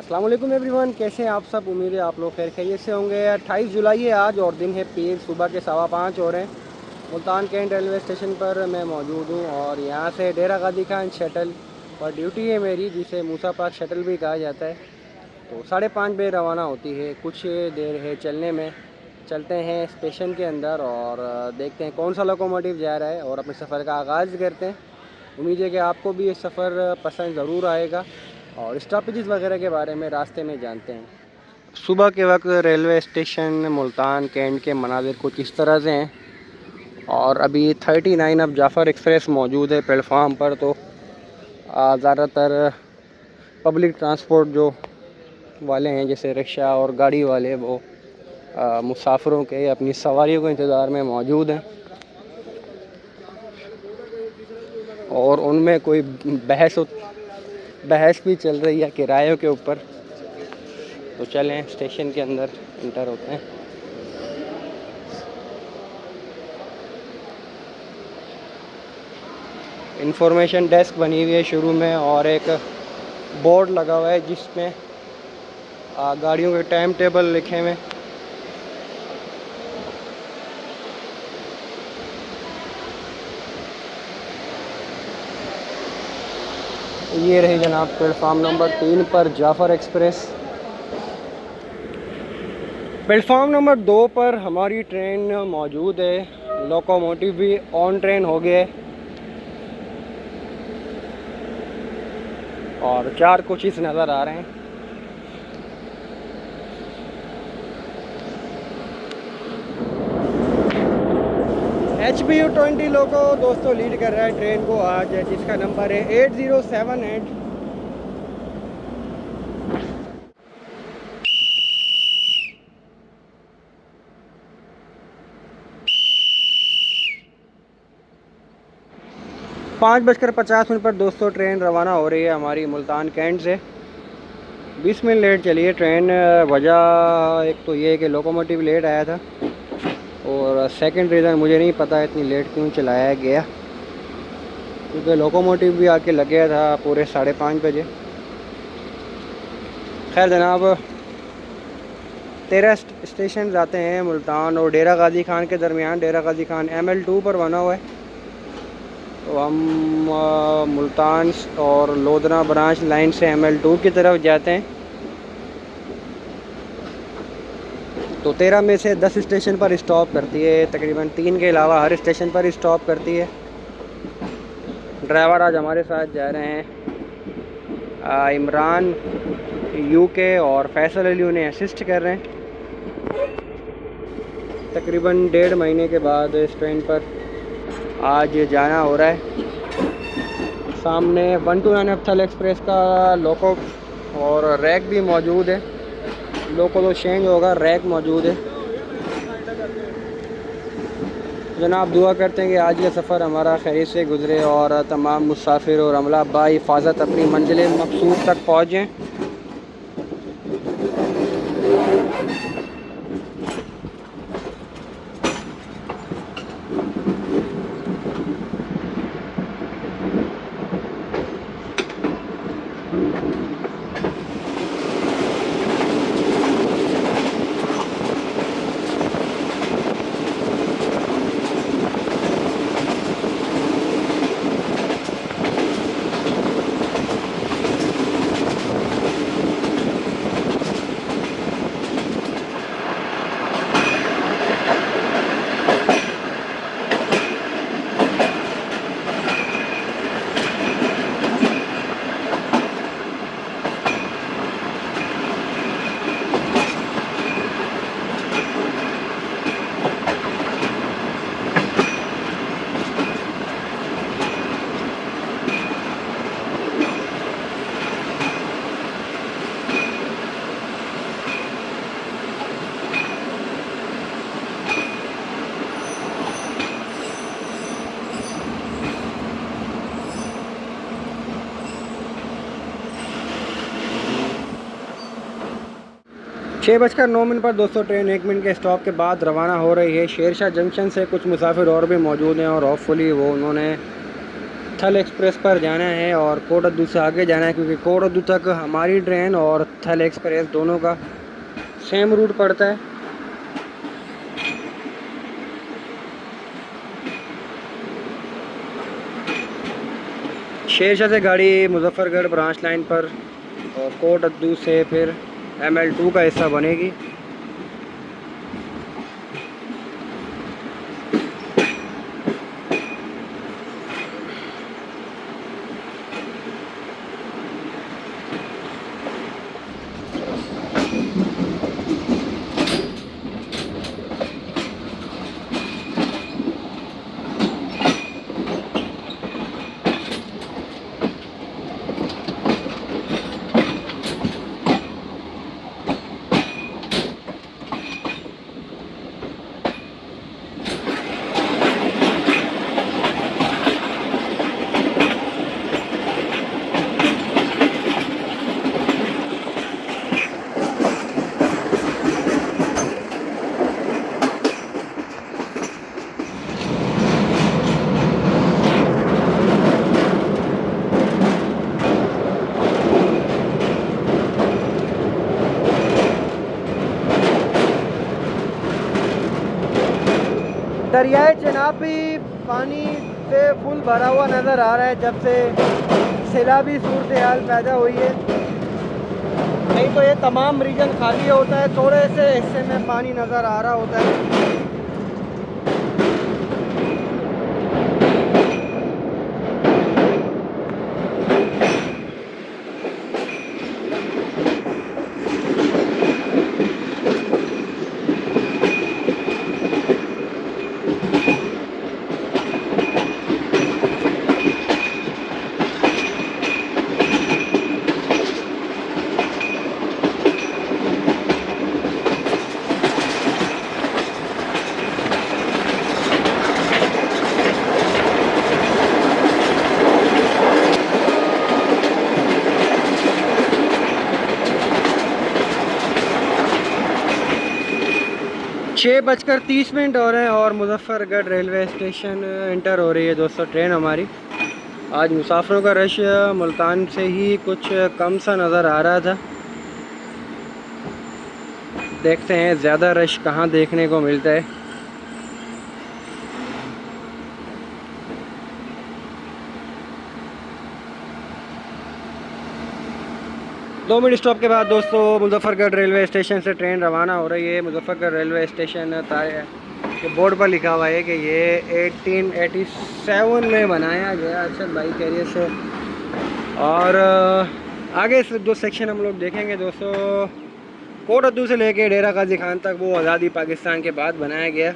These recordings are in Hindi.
अस्सलाम वालेकुम एवरीवन, कैसे हैं आप सब। उम्मीद है आप लोग खैर खैरियत से होंगे। 28 जुलाई है आज और दिन है पीर। सुबह के 5:15 हो रहे हैं। मुल्तान कैंट रेलवे स्टेशन पर मैं मौजूद हूँ और यहाँ से डेरा गाजी खान शटल पर ड्यूटी है मेरी, जिसे मूसा पार्क शटल भी कहा जाता है। तो 5:30 बजे रवाना होती है। कुछ देर है चलने में। चलते हैं स्टेशन के अंदर और देखते हैं कौन सा लोकोमोटिव जा रहा है और अपने सफ़र का आगाज़ करते हैं। उम्मीद है कि आपको भी ये सफ़र पसंद ज़रूर आएगा और स्टॉपेजेस वगैरह के बारे में रास्ते में जानते हैं। सुबह के वक्त रेलवे स्टेशन मुल्तान कैंट के मनाज़िर कुछ इस तरह से हैं और अभी 39 अब जाफ़र एक्सप्रेस मौजूद है प्लेटफार्म पर। तो ज़्यादातर पब्लिक ट्रांसपोर्ट जो वाले हैं जैसे रिक्शा और गाड़ी वाले, वो मुसाफिरों के अपनी सवारियों के इंतज़ार में मौजूद हैं और उनमें कोई बहस भी चल रही है किरायों के ऊपर। तो चलें स्टेशन के अंदर इंटर होते हैं। इंफॉर्मेशन डेस्क बनी हुई है शुरू में और एक बोर्ड लगा हुआ है जिसमें गाड़ियों के टाइम टेबल लिखे हुए। ये रही जनाब प्लेटफार्म नंबर 3 पर जाफ़र एक्सप्रेस। प्लेटफार्म नंबर 2 पर हमारी ट्रेन मौजूद है। लोकोमोटिव भी ऑन ट्रेन हो गए और 4 कोचेस नज़र आ रहे हैं। HBU20 लोको दोस्तों लीड कर रहा है ट्रेन को आज, जिसका नंबर है 8078। पाँच 5:50 पर दोस्तों ट्रेन रवाना हो रही है हमारी मुल्तान कैंट से। 20 मिनट लेट चली है ट्रेन। वजह एक तो ये है कि लोकोमोटिव लेट आया था और सेकंड रीज़न मुझे नहीं पता इतनी लेट क्यों चलाया गया, क्योंकि लोकोमोटिव भी आके लग गया था पूरे 5:30 बजे। खैर जनाब 13 स्टेशन आते हैं मुल्तान और डेरा गाजी खान के दरमियान। डेरा गाजी खान ML2 पर बना हुआ है। तो हम मुल्तान और लोधना ब्रांच लाइन से ML2 की तरफ जाते हैं। तो 13 में से 10 स्टेशन पर स्टॉप करती है, तकरीबन 3 के अलावा हर स्टेशन पर स्टॉप करती है। ड्राइवर आज हमारे साथ जा रहे हैं इमरान UK और फैसल अली उन्हें असिस्ट कर रहे हैं। तकरीबन 1.5 महीने के बाद इस ट्रेन पर आज जाना हो रहा है। सामने 129 अफथल एक्सप्रेस का लोको और रैक भी मौजूद है। लोको तो चेंज होगा, रैक मौजूद है। जनाब दुआ करते हैं कि आज का सफ़र हमारा खैरियत से गुज़रे और तमाम मुसाफिर और अमला बाहिफ़ाज़त अपनी मंजिल मक़सूद तक पहुँचें। छः 6:09 पर दोस्तों ट्रेन 1 मिनट के स्टॉप के बाद रवाना हो रही है। शेरशाह जंक्शन से कुछ मुसाफिर और भी मौजूद हैं और होपफुली वो उन्होंने थल एक्सप्रेस पर जाना है और कोटद्दू से आगे जाना है, क्योंकि कोटद्दू तक हमारी ट्रेन और थल एक्सप्रेस दोनों का सेम रूट पड़ता है। शेरशाह से गाड़ी मुजफ्फरगढ़ ब्रांच लाइन पर और कोटद्दू से फिर ML2 का हिस्सा बनेगी। दरियाए चेनाब भी पानी से फुल भरा हुआ नज़र आ रहा है जब से सैलाबी सूरत हाल पैदा हुई है। नहीं तो ये तमाम रीजन खाली होता है, थोड़े से हिस्से में पानी नज़र आ रहा होता है। छः बजकर 30 हो रहे हैं और मुजफ्फरगढ़ रेलवे स्टेशन इंटर हो रही है दोस्तों ट्रेन हमारी। आज मुसाफिरों का रश मुल्तान से ही कुछ कम सा नज़र आ रहा था। देखते हैं ज़्यादा रश कहाँ देखने को मिलता है। दो मिनट स्टॉप के बाद दोस्तों मुजफ्फरगढ़ रेलवे स्टेशन से ट्रेन रवाना हो रही है। मुजफ्फरगढ़ रेलवे स्टेशन के बोर्ड पर लिखा हुआ है कि ये 1887 में बनाया गया। अच्छा भाई कैरियर से। और आगे जो सेक्शन हम लोग देखेंगे दोस्तों, कोटद्दू से लेके डेरा गाजी खान तक वो आज़ादी पाकिस्तान के बाद बनाया गया।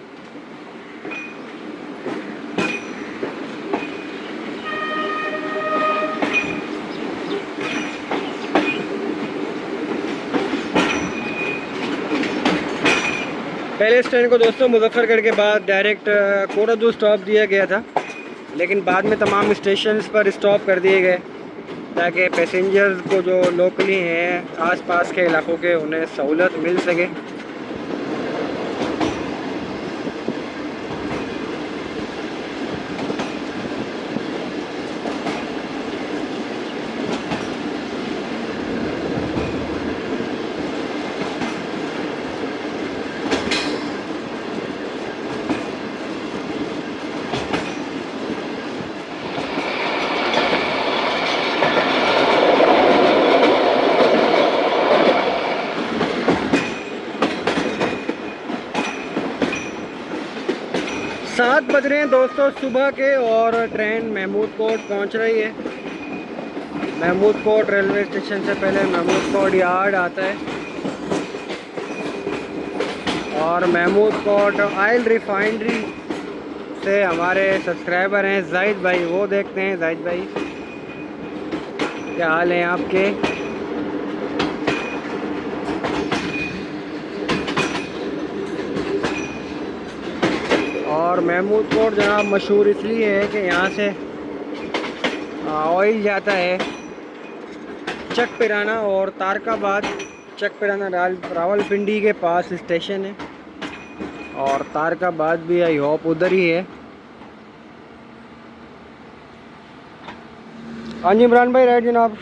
पहले इस ट्रेन को दोस्तों मुजफ्फरगढ़ के बाद डायरेक्ट कोटद्दू स्टॉप दिया गया था, लेकिन बाद में तमाम स्टेशंस पर स्टॉप कर दिए गए ताकि पैसेंजर्स को जो लोकली हैं आसपास के इलाकों के उन्हें सहूलत मिल सके। सात बज रहे हैं दोस्तों सुबह के और ट्रेन महमूद कोट पहुंच रही है। महमूद कोट रेलवे स्टेशन से पहले महमूद कोट यार्ड आता है और महमूद कोट ऑयल रिफाइनरी से हमारे सब्सक्राइबर हैं जाहिद भाई, वो देखते हैं। जाहिद भाई क्या हाल है आपके? और महमूद कोट जनाब मशहूर इसलिए है कि यहाँ से ऑयल जाता है चकपिराना और तारकाबाद। चकपिराना रावलपिंडी के पास स्टेशन है और तारकाबाद भी आई होप उधर ही है। हाँ जी इमरान भाई, राइट जनाब।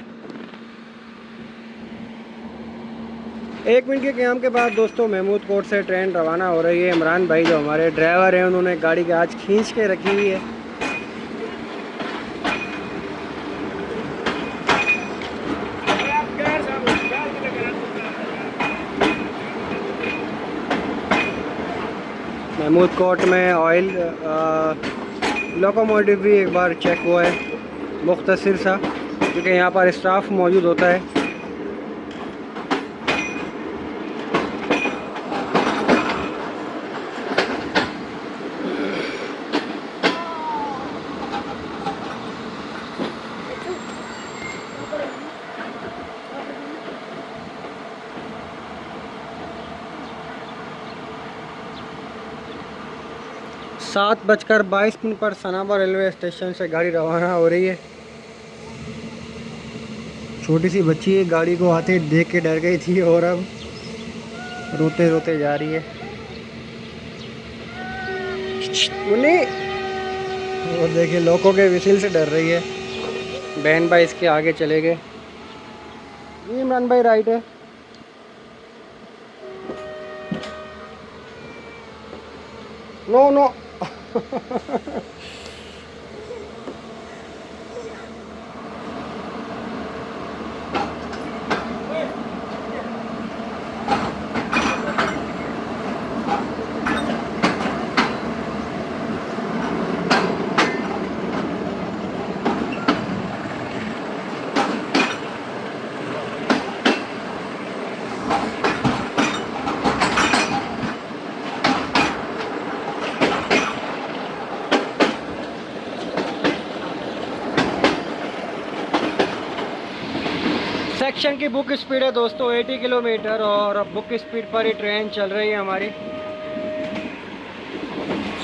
1 मिनट के क़याम के बाद दोस्तों महमूद कोट से ट्रेन रवाना हो रही है। इमरान भाई जो हमारे ड्राइवर हैं उन्होंने गाड़ी के आज खींच के रखी हुई है। महमूद कोट में ऑयल लोकोमोटिव भी एक बार चेक हुआ है मुख्तसर सा, क्योंकि यहाँ पर स्टाफ मौजूद होता है। सात बजकर 22 मिनट पर सनाबा रेलवे स्टेशन से गाड़ी रवाना हो रही है। छोटी सी बच्ची है, गाड़ी को आते देख के डर गई थी और अब रोते रोते जा रही है। मुन्नी, और देखिए लोगों के विसिल से डर रही है। बहन भाई इसके आगे चले गए। ये इमरान भाई राइट है। नो नो सेक्शन की बुक स्पीड है दोस्तों 80 किलोमीटर, और बुक स्पीड पर ही ट्रेन चल रही है हमारी।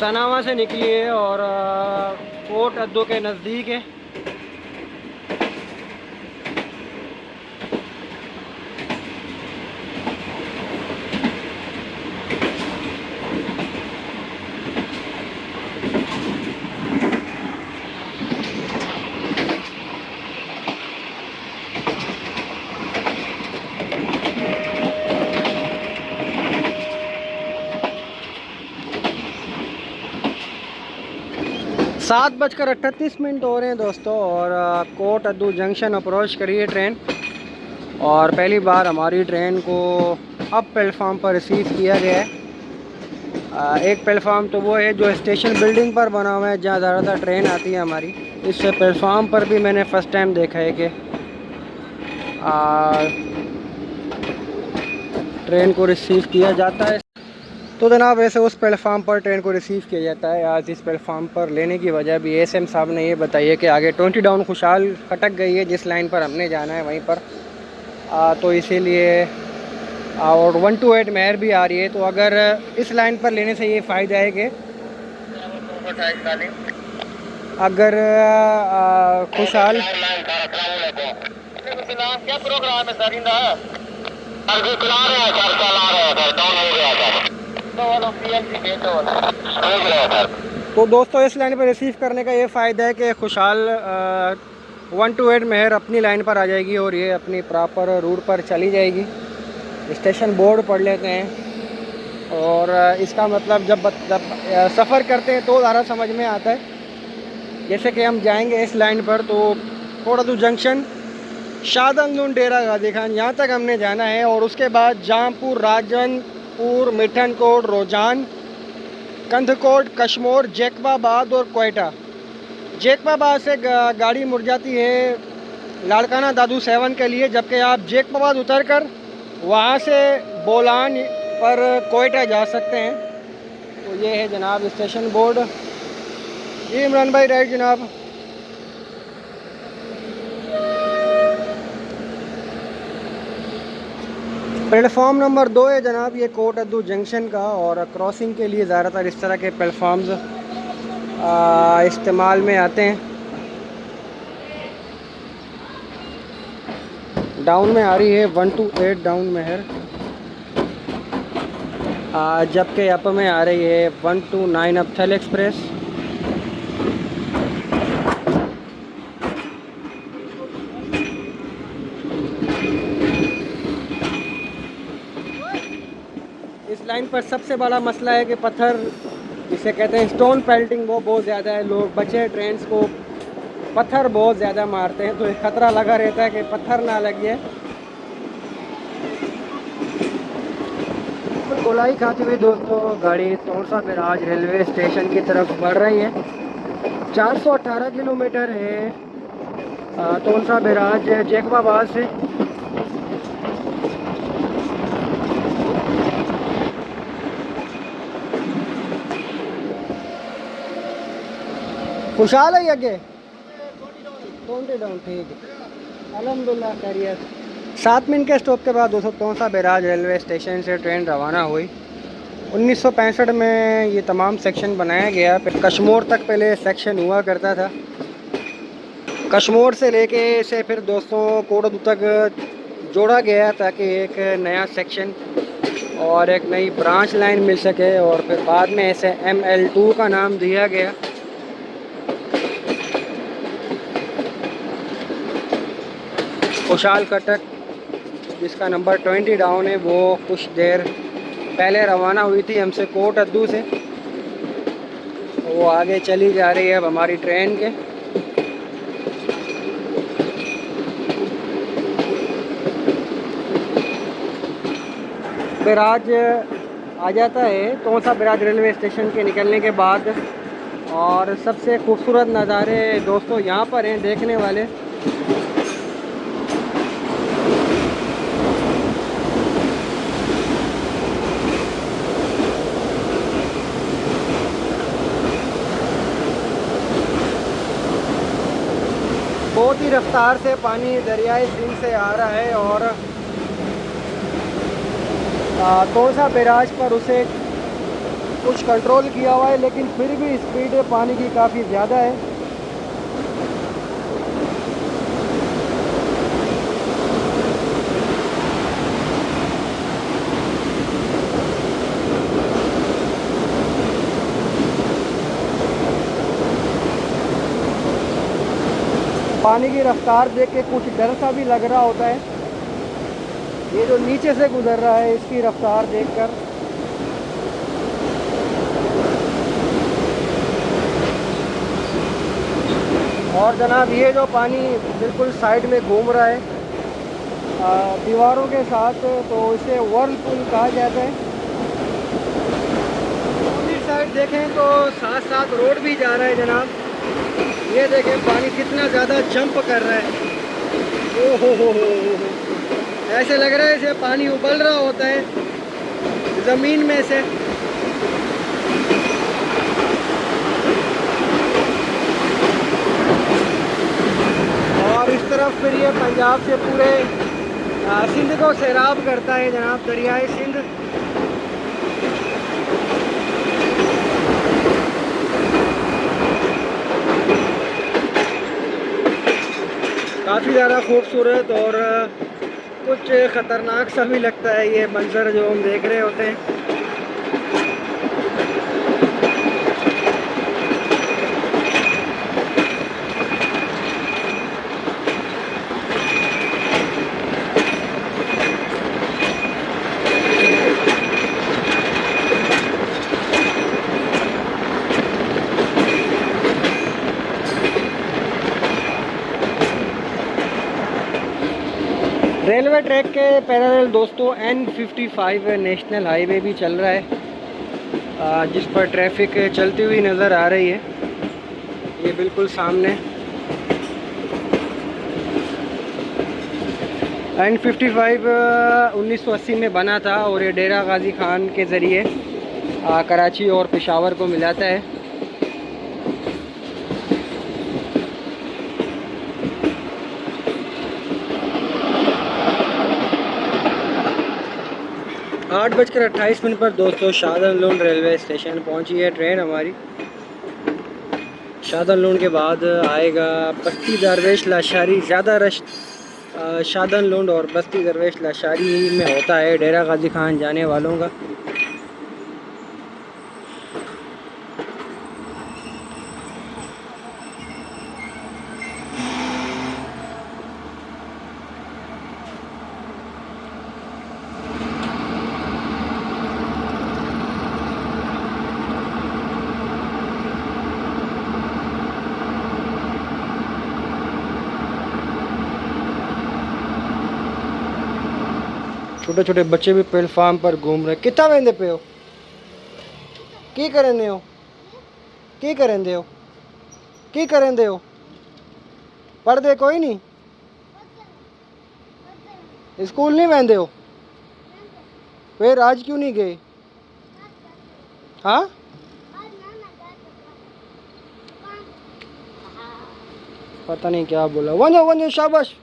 सनावा से निकली है और कोट अद्दू के नज़दीक है। सात बजकर 38 मिनट हो रहे हैं दोस्तों, और कोट अद्दू जंक्शन अप्रोच करी है ट्रेन। और पहली बार हमारी ट्रेन को अब प्लेटफार्म पर रिसीव किया गया है। एक प्लेटफार्म तो वो है जो स्टेशन बिल्डिंग पर बना हुआ है, जहाँ ज़्यादातर ट्रेन आती है हमारी। इस प्लेटफार्म पर भी मैंने फ़र्स्ट टाइम देखा है कि ट्रेन को रिसीव किया जाता है। तो जनाब वैसे उस प्लेटफार्म पर ट्रेन को रिसीव किया जाता है। आज इस प्लेटफार्म पर लेने की वजह भी एसएम साहब ने ये बताई है कि आगे 20 डाउन खुशहाल खटक गई है, जिस लाइन पर हमने जाना है वहीं पर। तो इसीलिए और 128 मेहर भी आ रही है। तो अगर इस लाइन पर लेने से ये फ़ायदा है कि अगर खुशहाल क्या प्रोग्राम है सर, तो दोस्तों इस लाइन पर रिसीव करने का ये फ़ायदा है कि खुशहाल 128 मेहर अपनी लाइन पर आ जाएगी और ये अपनी प्रॉपर रूट पर चली जाएगी। स्टेशन बोर्ड पढ़ लेते हैं, और इसका मतलब जब सफ़र करते हैं तो ज़्यादा समझ में आता है। जैसे कि हम जाएंगे इस लाइन पर तो कोटअद्दू जंक्शन, शादंदुन, डेरा गाजी खान, यहाँ तक हमने जाना है। और उसके बाद जामपुर, राजनपुर, मिठनकोट, रोजान, कंधकोट, कश्मोर, जैकबाबाद और कोयटा। जैकबाबाद से गाड़ी मुड़ जाती है लाड़काना दादू 7 के लिए, जबकि आप जैकबाबाद उतरकर वहाँ से बोलान पर कोयटा जा सकते हैं। तो ये है जनाब स्टेशन बोर्ड। ये इमरान भाई राइट जनाब। प्लेटफॉर्म नंबर 2 है जनाब ये कोटअद्दू जंक्शन का, और क्रॉसिंग के लिए ज़्यादातर इस तरह के प्लेटफॉर्म्स इस्तेमाल में आते हैं। डाउन में आ रही है 128 डाउन मेहर, जबकि अप में आ रही है 129 अबथल एक्सप्रेस। लाइन पर सबसे बड़ा मसला है कि पत्थर, जिसे कहते हैं स्टोन पेल्टिंग, वो बहुत ज़्यादा है। लोग बच्चे ट्रेन को पत्थर बहुत ज़्यादा मारते हैं, तो एक ख़तरा लगा रहता है कि पत्थर ना लग जाए। गोलाई खाते हुए दोस्तों गाड़ी तोरसा बिराज रेलवे स्टेशन की तरफ बढ़ रही है। 418 किलोमीटर है तोरसा बिराज जैकबाबाद से। खुशहाल है अगे 20 डाउन, ठीक है, अल्हम्दुलिल्लाह खैरियत। 7 मिनट के स्टॉप के बाद दोस्तों तोरसा बिराज रेलवे स्टेशन से ट्रेन रवाना हुई। 1965 में ये तमाम सेक्शन बनाया गया। कश्मोर तक पहले सेक्शन हुआ करता था। कश्मोर से लेके इसे फिर दोस्तों कोडोदू तक जोड़ा गया ताकि एक नया सेक्शन और एक नई ब्रांच लाइन मिल सके, और फिर बाद में इसे ML2 का नाम दिया गया। खुशहाल कटक, जिसका नंबर 20 डाउन है, वो कुछ देर पहले रवाना हुई थी हमसे कोटअद्दू से। वो आगे चली जा रही है अब हमारी ट्रेन के। बिराज आ जाता है तोरसा बिराज रेलवे स्टेशन के निकलने के बाद, और सबसे खूबसूरत नज़ारे दोस्तों यहाँ पर हैं देखने वाले। बहुत ही रफ्तार से पानी दरियाई सिंध से आ रहा है, और तोरसा बिराज पर उसे कुछ कंट्रोल किया हुआ है, लेकिन फिर भी स्पीड पानी की काफ़ी ज़्यादा है। पानी की रफ्तार देख के कुछ डर सा भी लग रहा होता है। ये जो नीचे से गुजर रहा है इसकी रफ्तार देखकर। और जनाब ये जो पानी बिल्कुल साइड में घूम रहा है दीवारों के साथ, तो इसे व्हर्लपूल कहा जाता है। दूसरी साइड देखें तो साथ साथ रोड भी जा रहा है जनाब। ये देखें पानी कितना ज़्यादा जंप कर रहा है। ओहो हो, ऐसे लग रहा है जैसे पानी उबल रहा होता है ज़मीन में से। और इस तरफ फिर ये पंजाब से पूरे सिंध को सैराब करता है जनाब, दरियाए सिंध। काफ़ी ज़्यादा खूबसूरत और कुछ ख़तरनाक सा भी लगता है ये मंज़र जो हम देख रहे होते हैं। रेलवे ट्रैक के पैरेलल दोस्तों N55 नेशनल हाईवे भी चल रहा है, जिस पर ट्रैफिक चलती हुई नज़र आ रही है। ये बिल्कुल सामने N55 1980 में बना था, और ये डेरा गाजी खान के ज़रिए कराची और पेशावर को मिलाता है। 8:28 पर दोस्तों शाहजहां लोन रेलवे स्टेशन पहुंची है ट्रेन हमारी। शाहजहां लोन के बाद आएगा बस्ती दरवेश लाशारी। ज़्यादा रश शाहजहां लोन और बस्ती दरवेश लाशारी में होता है डेरा गाजी खान जाने वालों का। छोटे छोटे बच्चे भी प्लेटफार्म पर घूम रहे। कितना वेंदे पे हो, की करेंदे हो, की करेंदे हो, की करेंदे हो? पढ़दे कोई नहीं, स्कूल नहीं वेंदे हो? फिर आज क्यों नहीं गए? हाँ, पता नहीं क्या बोला। वंजो वंजो शाबाश।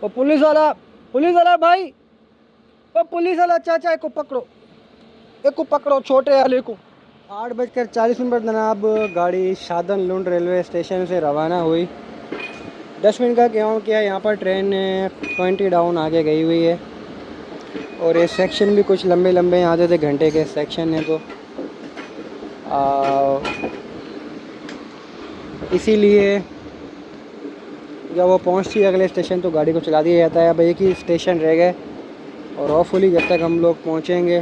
वो पुलिस वाला भाई, वो पुलिस वाला चाचा एक को पकड़ो, एक को पकड़ो, छोटे वाले को। 8:40 जनाब गाड़ी शादन लुंड रेलवे स्टेशन से रवाना हुई। 10 मिनट का क्यों किया, यहाँ पर ट्रेन 20 डाउन आगे गई हुई है। और ये सेक्शन भी कुछ लंबे लंबे आते थे, घंटे के सेक्शन है, तो इसीलिए जब वो पहुँचती है अगले स्टेशन तो गाड़ी को चला दिया जाता है। अब एक ही स्टेशन रह गए और होपफुली जब तक हम लोग पहुँचेंगे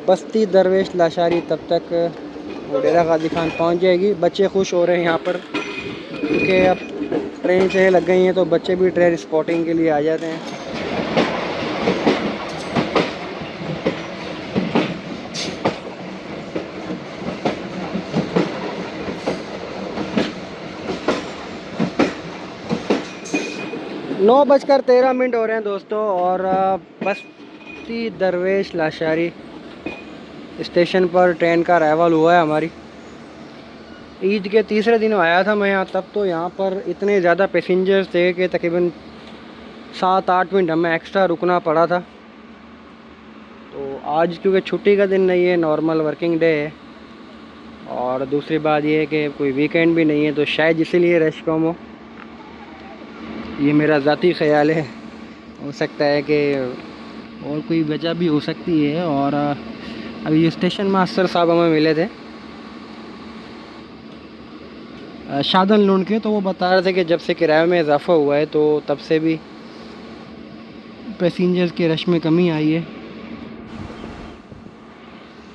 बस्ती दरवेश लाशारी, तब तक वो डेरा गाजी खान पहुँच जाएगी। बच्चे खुश हो रहे हैं यहाँ पर क्योंकि अब ट्रेन से लग गई हैं, तो बच्चे भी ट्रेन स्पॉटिंग के लिए आ जाते हैं। नौ 9:13 हो रहे हैं दोस्तों, और बस्ती दरवेश लाशारी स्टेशन पर ट्रेन का अराइवल हुआ है हमारी। ईद के तीसरे दिन आया था मैं यहाँ, तब तो यहाँ पर इतने ज़्यादा पैसेंजर्स थे कि तकरीबन 7-8 मिनट हमें एक्स्ट्रा रुकना पड़ा था। तो आज क्योंकि छुट्टी का दिन नहीं है, नॉर्मल वर्किंग डे है, और दूसरी बात ये है कि कोई वीकेंड भी नहीं है, तो शायद इसीलिए रश कम हो। ये मेरा ज़ाती ख्याल है, हो सकता है कि और कोई वजह भी हो सकती है। और अभी ये स्टेशन मास्टर साहब हमें मिले थे शादन लुंड के, तो वो बता रहे थे कि जब से किराए में इजाफ़ा हुआ है तो तब से भी पैसेंजर्स के रश में कमी आई है।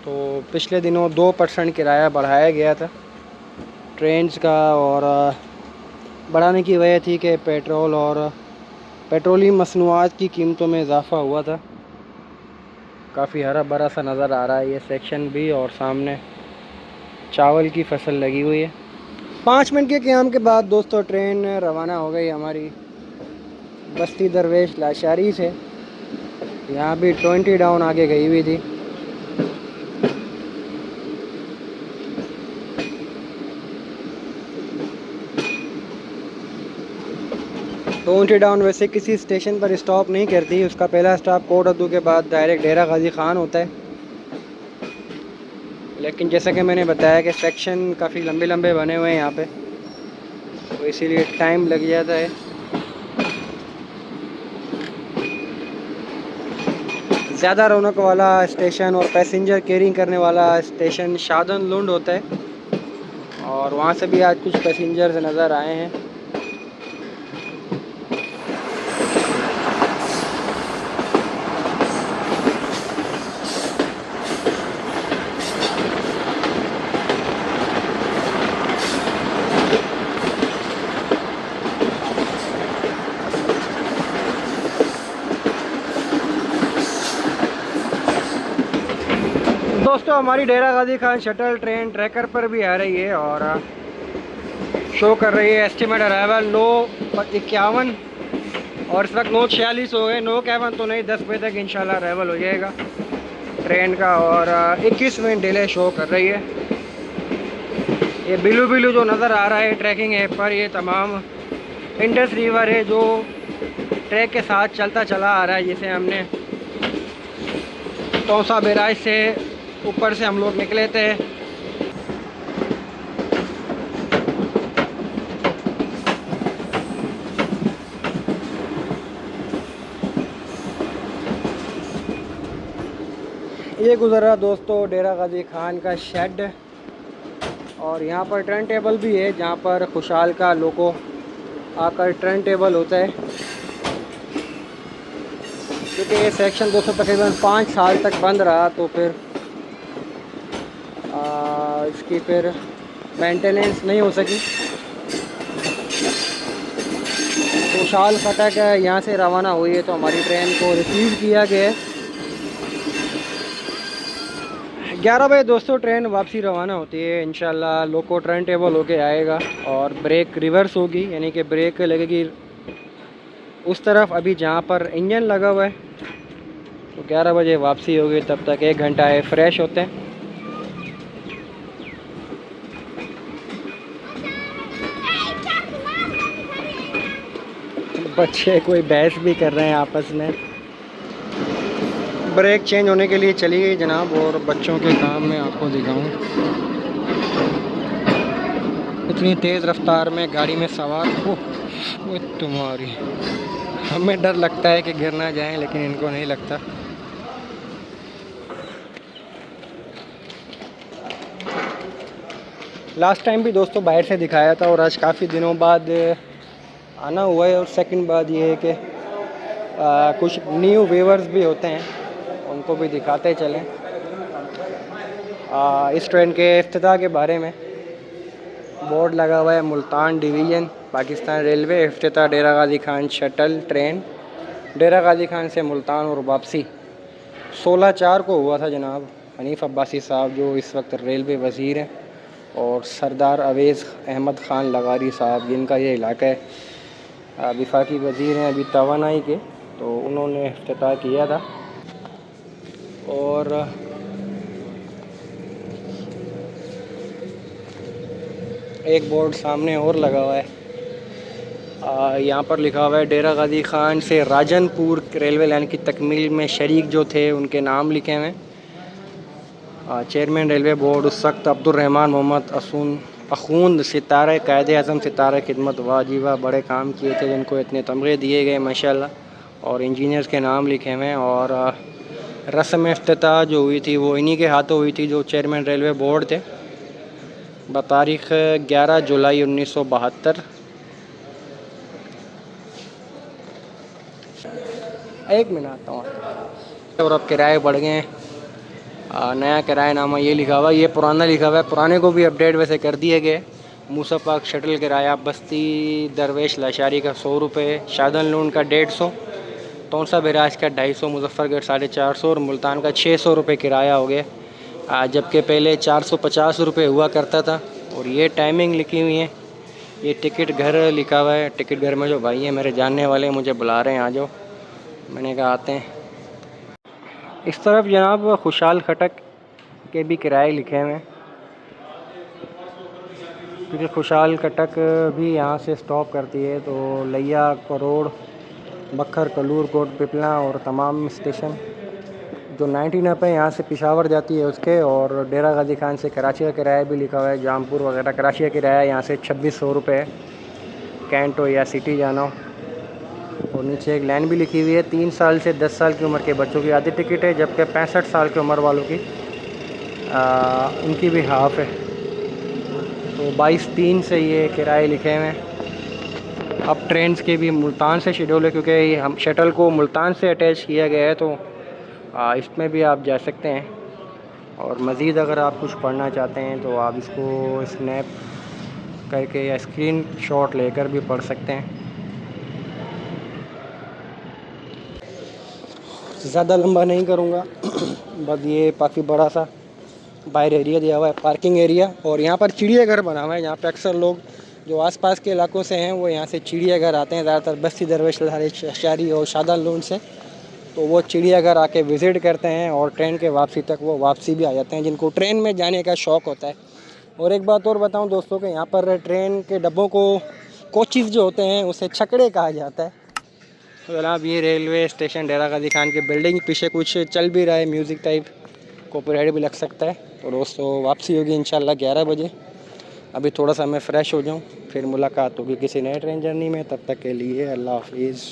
तो पिछले दिनों 2% किराया बढ़ाया गया था ट्रेन्स का, और बढ़ाने की वजह थी कि पेट्रोल और पेट्रोलियम मसनूआत की कीमतों में इजाफ़ा हुआ था। काफ़ी हरा भरा सा नज़र आ रहा है ये सेक्शन भी, और सामने चावल की फसल लगी हुई है। 5 मिनट के क़याम के बाद दोस्तों ट्रेन रवाना हो गई हमारी बस्ती दरवेश लाशारी से। यहाँ भी 20 डाउन आगे गई हुई थी। टोंटी डाउन वैसे किसी स्टेशन पर स्टॉप नहीं करती, उसका पहला स्टॉप कोट अद्दू के बाद डायरेक्ट डेरा गाजी खान होता है। लेकिन जैसा कि मैंने बताया कि सेक्शन काफ़ी लंबे लंबे बने हुए हैं यहाँ पे, तो इसीलिए टाइम लग जाता है। ज़्यादा रौनक वाला स्टेशन और पैसेंजर कैरिंग करने वाला स्टेशन शादन लुंड होता है, और वहाँ से भी आज कुछ पैसेंजर्स नज़र आए हैं। दोस्तों हमारी डेरा Ghazi Khan shuttle train tracker पर भी आ रही है और शो कर रही है एस्टिमेट अराइवल 9:51, और इस वक्त 9:46 हो गए। 9:51 तो नहीं, 10 बजे तक इंशाल्लाह अराइवल हो जाएगा ट्रेन का, और 21 मिनट डिले शो कर रही है। ये बिलू बिलू जो नज़र आ रहा है ट्रैकिंग ऐप पर, ये तमाम इंडस रिवर है जो ट्रैक के साथ चलता चला आ रहा है, जिसे हमने तौसा बैराज से ऊपर से हम लोग निकले थे। ये गुज़रा दोस्तों डेरा गाजी खान का शेड, और यहाँ पर टर्न टेबल भी है जहाँ पर खुशहाल का लोगो आकर टर्न टेबल होता है। क्योंकि ये सेक्शन दोस्तों तकरीबन 5 साल तक बंद रहा, तो फिर इसकी फिर मेंटेनेंस नहीं हो सकी, तो खुशाल खटक यहाँ से रवाना हुई है, तो हमारी ट्रेन को रिसीव किया गया है। 11 बजे दोस्तों ट्रेन वापसी रवाना होती है। इंशाल्लाह लोको टर्न टेबल होके आएगा और ब्रेक रिवर्स होगी, यानी कि ब्रेक लगेगी उस तरफ अभी जहाँ पर इंजन लगा हुआ है। तो 11 बजे वापसी होगी, तब तक 1 घंटा है, फ्रेश होते हैं। बच्चे कोई बहस भी कर रहे हैं आपस में। ब्रेक चेंज होने के लिए चली गई जनाब, और बच्चों के काम में आपको दिखाऊं, इतनी तेज़ रफ्तार में गाड़ी में सवार हो वो तुम्हारी। हमें डर लगता है कि गिर ना जाएं, लेकिन इनको नहीं लगता। लास्ट टाइम भी दोस्तों बाहर से दिखाया था, और आज काफ़ी दिनों बाद आना हुआ है। और सेकंड बात ये है कि कुछ न्यू व्यूअर्स भी होते हैं, उनको भी दिखाते चलें इस ट्रेन के इफ्तिताह के बारे में। बोर्ड लगा हुआ है मुल्तान डिवीज़न पाकिस्तान रेलवे, इफ्तिताह डेरा गाजी खान शटल ट्रेन, डेरा गाजी खान से मुल्तान और वापसी 16/4 को हुआ था जनाब। हनीफ अब्बासी साहब जो इस वक्त रेलवे वज़ीर हैं, और सरदार अवेज़ अहमद ख़ान लगारी साहब जिनका ये इलाका है, वफाकी वज़ीर हैं अभी तवानाई के, तो उन्होंने इफ्तिताह किया था। और एक बोर्ड सामने और लगा हुआ है, यहाँ पर लिखा हुआ है डेरा गाजी खान से राजनपुर रेलवे लाइन की तकमील में शरीक जो थे उनके नाम लिखे हुए हैं। चेयरमैन रेलवे बोर्ड उस वक्त अब्दुर्रहमान मोहम्मद अखूंद सितारे कायदे आज़म सितारे खिदमत वाजिबा, बड़े काम किए थे जिनको इतने तमगे दिए गए माशाल्लाह। और इंजीनियर्स के नाम लिखे हुए हैं। और रस्म इफ्तिताह जो हुई थी वो इन्हीं के हाथों हुई थी जो चेयरमैन रेलवे बोर्ड थे, बतारीख़ 11 जुलाई 1972। एक मिनट आता हूँ। और अब किराए बढ़ गए हैं, नया किरायानामा ये लिखा हुआ है, ये पुराना लिखा हुआ है। पुराने को भी अपडेट वैसे कर दिए गए। मूसा पाक शटल किराया बस्ती दरवेश लाशारी का 100 रुपये, शादन लून का 150, तोनसा बिराज का 250, मुजफ्फरगढ़ 450 और मुल्तान का 600 रुपये किराया हो गया, जबकि पहले 450 रुपये हुआ करता था। और ये टाइमिंग लिखी हुई है, ये टिकट घर लिखा हुआ है। टिकट घर में जो भाई हैं मेरे जानने वाले मुझे बुला रहे हैं, आ जाओ। मैंने कहा आते हैं। इस तरफ जनाब खुशाल खटक के भी किराए लिखे हुए हैं, क्योंकि खुशाल खटक भी यहाँ से स्टॉप करती है। तो लिया, करोड़, बखर, कलूर, कोट पिपला और तमाम स्टेशन जो 99 है यहाँ से पेशावर जाती है उसके। और डेरा गाजी खान से कराची का किराया भी लिखा हुआ है, जामपुर वगैरह। कराची का किराया यहाँ से 2600 रुपये है, कैंट हो या सिटी जाना हो। और नीचे एक लाइन भी लिखी हुई है, 3 साल से 10 साल की उम्र के बच्चों की आधी टिकट है, जबकि 65 साल की उम्र वालों की उनकी भी हाफ़ है। तो 22/3 से ये किराए लिखे हुए हैं। अब ट्रेन के भी मुल्तान से शेड्यूल है, क्योंकि हम शटल को मुल्तान से अटैच किया गया है, तो इसमें भी आप जा सकते हैं। और मज़ीद अगर आप कुछ पढ़ना चाहते हैं तो आप इसको स्नैप करके या स्क्रीन शॉट लेकर भी पढ़ सकते हैं। ज़्यादा लंबा नहीं करूँगा, बस ये काफ़ी बड़ा सा बाहर एरिया दिया हुआ है, पार्किंग एरिया। और यहाँ पर चिड़ियाघर बना हुआ है, यहाँ पे अक्सर लोग जो आसपास के इलाकों से हैं वो यहाँ से चिड़ियाघर आते हैं, ज़्यादातर बस्ती दरवेश लाशारी और शादान लून से। तो वो चिड़ियाघर आके विज़िट करते हैं, और ट्रेन के वापसी तक वो वापसी भी आ जाते हैं जिनको ट्रेन में जाने का शौक़ होता है। और एक बात और बताऊं दोस्तों कि यहाँ पर ट्रेन के डब्बों को, कोचेज़ जो होते हैं उसे छकड़े कहा जाता है। तो जनाब ये रेलवे स्टेशन डेरा गाजी खान की बिल्डिंग, पीछे कुछ चल भी रहा है म्यूज़िक टाइप, कॉपीराइट भी लग सकता है। तो दोस्तों वापसी होगी इंशाल्लाह 11 बजे। अभी थोड़ा सा मैं फ़्रेश हो जाऊँ, फिर मुलाकात होगी किसी नए ट्रेन जर्नी में। तब तक के लिए अल्लाह हाफिज़।